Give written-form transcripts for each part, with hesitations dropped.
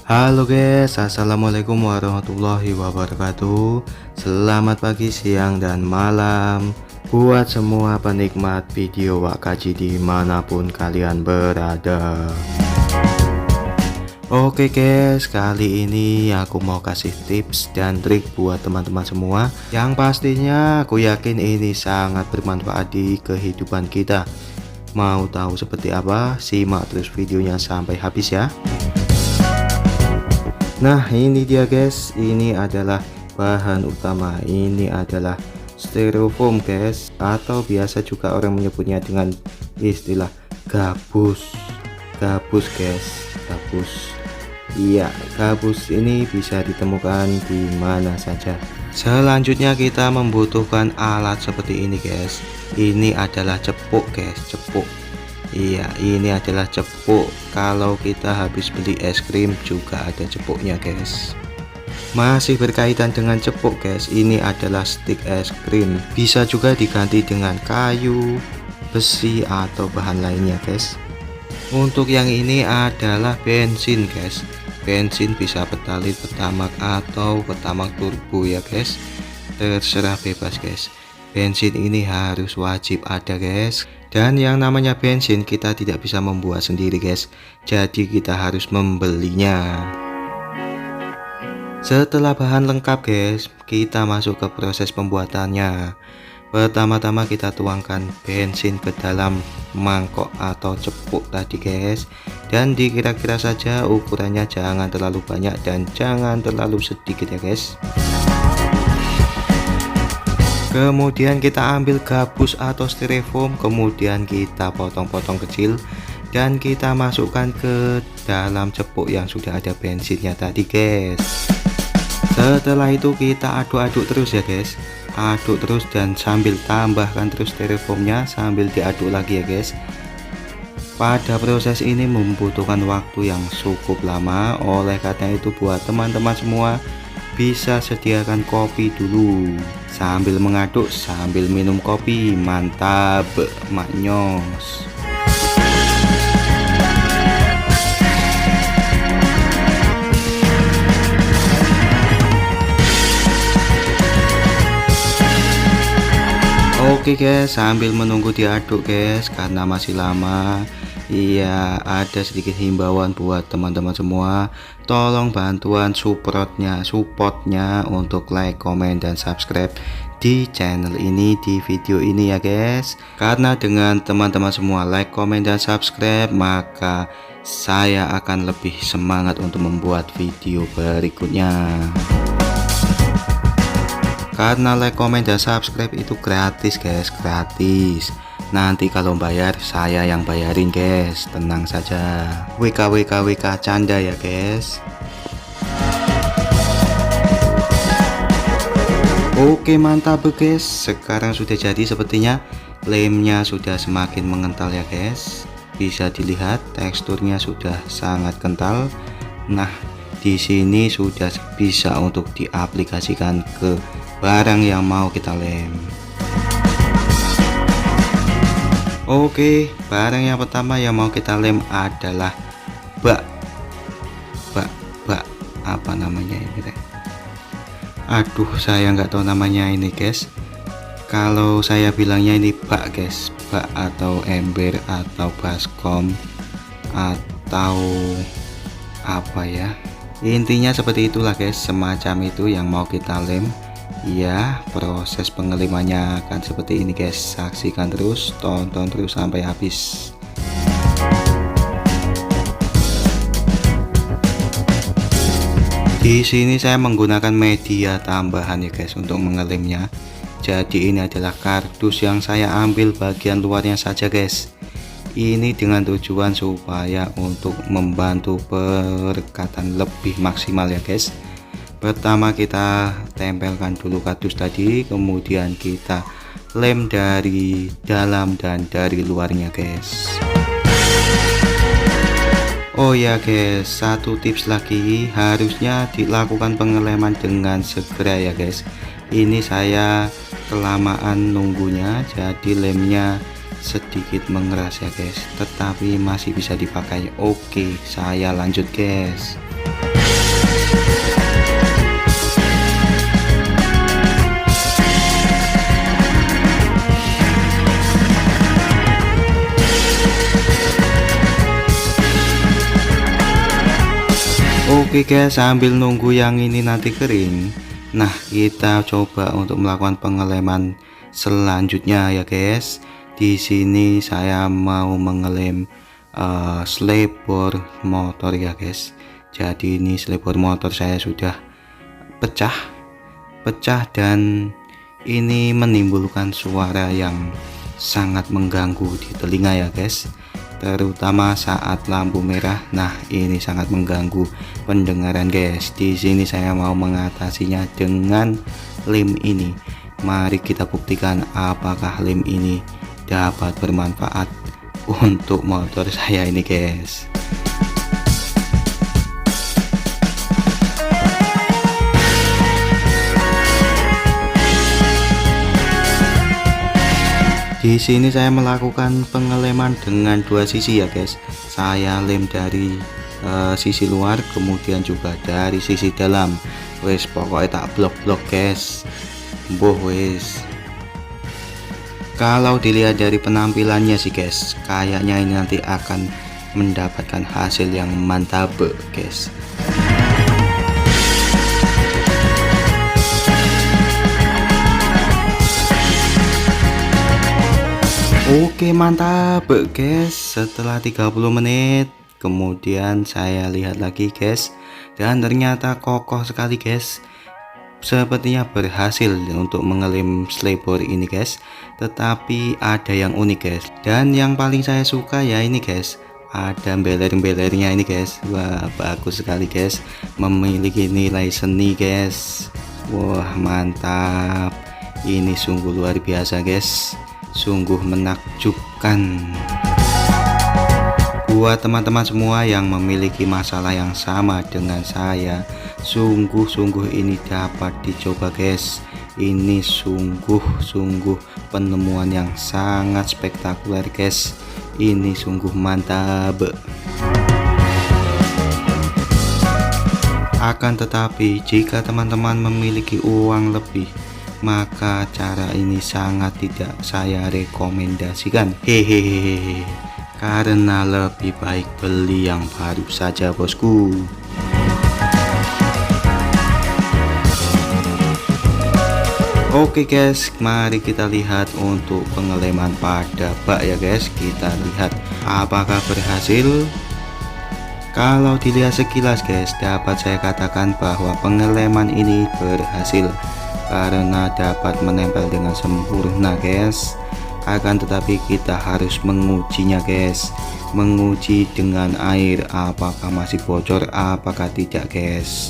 Halo guys, assalamualaikum warahmatullahi wabarakatuh. Selamat pagi, siang, dan malam buat semua penikmat video Wakaji dimanapun kalian berada. Oke guys, kali ini aku mau kasih tips dan trik buat teman-teman semua yang pastinya aku yakin ini sangat bermanfaat di kehidupan kita. Mau tahu seperti apa? Simak terus videonya sampai habis ya. Nah, ini dia guys, ini adalah bahan utama. Ini adalah styrofoam guys, atau biasa juga orang menyebutnya dengan istilah gabus. Gabus guys, gabus. Iya, gabus ini bisa ditemukan di mana saja. Selanjutnya kita membutuhkan alat seperti ini guys. Ini adalah cepuk guys, cepuk. Iya, ini adalah cepuk. Kalau kita habis beli es krim juga ada cepuknya guys. Masih berkaitan dengan cepuk guys, ini adalah stik es krim. Bisa juga diganti dengan kayu, besi, atau bahan lainnya guys. Untuk yang ini adalah bensin guys. Bensin bisa Pertalite, Pertamax, atau Pertamax turbo ya guys. Terserah bebas guys. Bensin ini harus wajib ada guys. Dan yang namanya bensin kita tidak bisa membuat sendiri guys, jadi kita harus membelinya. Setelah bahan lengkap guys, kita masuk ke proses pembuatannya. Pertama-tama kita tuangkan bensin ke dalam mangkok atau cepuk tadi guys, dan dikira-kira saja ukurannya, jangan terlalu banyak dan jangan terlalu sedikit ya guys. Kemudian kita ambil gabus atau styrofoam, kemudian kita potong-potong kecil dan kita masukkan ke dalam cepuk yang sudah ada bensinnya tadi guys. Setelah itu kita aduk-aduk terus ya guys, aduk terus dan sambil tambahkan terus styrofoamnya sambil diaduk lagi ya guys. Pada proses ini membutuhkan waktu yang cukup lama, oleh karena itu buat teman-teman semua bisa sediakan kopi dulu sambil mengaduk sambil minum kopi. Mantap maknyos. Oke guys, sambil menunggu diaduk guys karena masih lama. Iya, ada sedikit himbauan buat teman-teman semua, tolong bantuan supportnya untuk like, komen, dan subscribe di channel ini, di video ini ya guys. Karena dengan teman-teman semua like, komen, dan subscribe, maka saya akan lebih semangat untuk membuat video berikutnya. Karena like, komen, dan subscribe itu gratis guys, gratis. Nanti kalau bayar saya yang bayarin guys, tenang saja. WK canda ya guys. Oke mantap guys, sekarang sudah jadi sepertinya. Lemnya sudah semakin mengental ya guys. Bisa dilihat teksturnya sudah sangat kental. Nah, di sini sudah bisa untuk diaplikasikan ke barang yang mau kita lem. Oke, barang yang pertama yang mau kita lem adalah bak apa namanya ini deh. Aduh, saya nggak tahu namanya ini guys. Kalau saya bilangnya ini bak guys, bak atau ember atau baskom atau apa ya, intinya seperti itulah guys, semacam itu yang mau kita lem. Ya, proses pengelimannya akan seperti ini guys. Saksikan terus, tonton terus sampai habis. Di sini saya menggunakan media tambahan ya guys untuk mengelimnya. Jadi ini adalah kardus yang saya ambil bagian luarnya saja guys. Ini dengan tujuan supaya untuk membantu perekatan lebih maksimal ya guys. Pertama kita tempelkan dulu kardus tadi, kemudian kita lem dari dalam dan dari luarnya guys. Oh ya guys, satu tips lagi, harusnya dilakukan pengeleman dengan segera ya guys. Ini saya kelamaan nunggunya, jadi lemnya sedikit mengeras ya guys, tetapi masih bisa dipakai. Oke, saya lanjut guys. Oke guys, sambil nunggu yang ini nanti kering, nah kita coba untuk melakukan pengeleman selanjutnya ya guys. Di sini saya mau mengelem slebor motor ya guys. Jadi ini slebor motor saya sudah pecah dan ini menimbulkan suara yang sangat mengganggu di telinga ya guys, terutama saat lampu merah. Nah ini sangat mengganggu pendengaran guys. Di sini saya mau mengatasinya dengan lem ini. Mari kita buktikan apakah lem ini dapat bermanfaat untuk motor saya ini guys. Di sini saya melakukan pengeleman dengan dua sisi ya guys. Saya lem dari sisi luar, kemudian juga dari sisi dalam. Wes pokoknya tak blok-blok guys. Boh wes. Kalau dilihat dari penampilannya sih guys, kayaknya ini nanti akan mendapatkan hasil yang mantap guys. Oke mantap guys, setelah 30 menit kemudian saya lihat lagi guys, dan ternyata kokoh sekali guys. Sepertinya berhasil untuk mengelem slebor ini guys. Tetapi ada yang unik guys, dan yang paling saya suka ya ini guys, ada beler-belernya ini guys. Wah bagus sekali guys, memiliki nilai seni guys. Wah mantap, ini sungguh luar biasa guys, sungguh menakjubkan. Buat teman-teman semua yang memiliki masalah yang sama dengan saya, sungguh-sungguh ini dapat dicoba guys. Ini sungguh-sungguh penemuan yang sangat spektakuler guys. Ini sungguh mantap. Akan tetapi jika teman-teman memiliki uang lebih, maka cara ini sangat tidak saya rekomendasikan. Hehehe, karena lebih baik beli yang baru saja bosku. Oke guys, mari kita lihat untuk pengeleman pada bak ya guys. Kita lihat apakah berhasil. Kalau dilihat sekilas guys, dapat saya katakan bahwa pengeleman ini berhasil karena dapat menempel dengan sempurna guys. Akan tetapi kita harus mengujinya guys, menguji dengan air apakah masih bocor apakah tidak guys.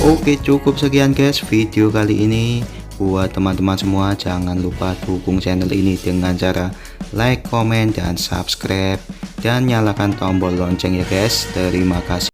Oke cukup sekian guys video kali ini. Buat teman-teman semua jangan lupa dukung channel ini dengan cara like, komen, dan subscribe, dan nyalakan tombol lonceng ya guys. Terima kasih.